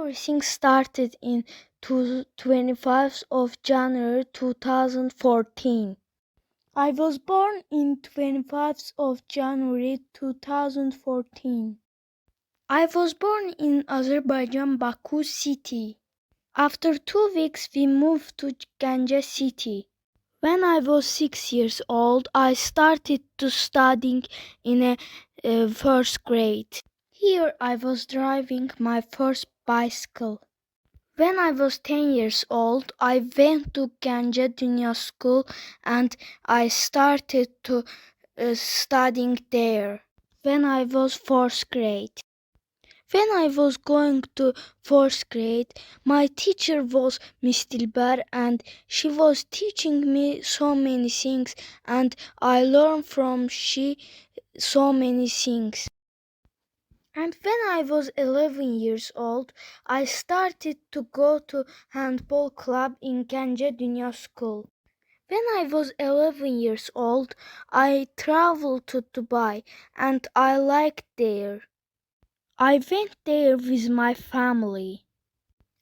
Everything started in 25th of January 2014. I was born in 25th of January 2014. I was born in Azerbaijan, Baku city. After 2 weeks, we moved to Ganja city. When I was 6 years old, I started to studying in a first grade. Here I was driving my first bicycle. When I was 10 years old, I went to Ganja Dünya School and I started to studying there. When I was 4th grade. When I was going to 4th grade, my teacher was Miss Dilber and she was teaching me so many things and I learned from she so many things. And when I was 11 years old, I started to go to handball club in Ganja Dünya School. When I was 11 years old, I traveled to Dubai and I liked there. I went there with my family.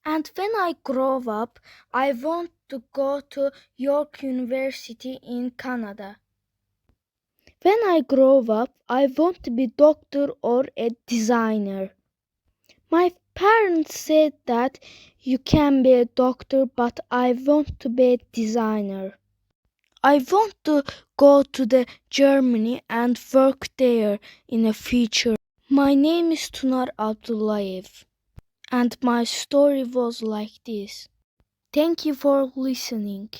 And when I grow up, I want to go to York University in Canada. When I grow up, I want to be doctor or a designer. My parents said that you can be a doctor, but I want to be a designer. I want to go to the Germany and work there in the future. My name is Tunar Abdullayev, and my story was like this. Thank you for listening.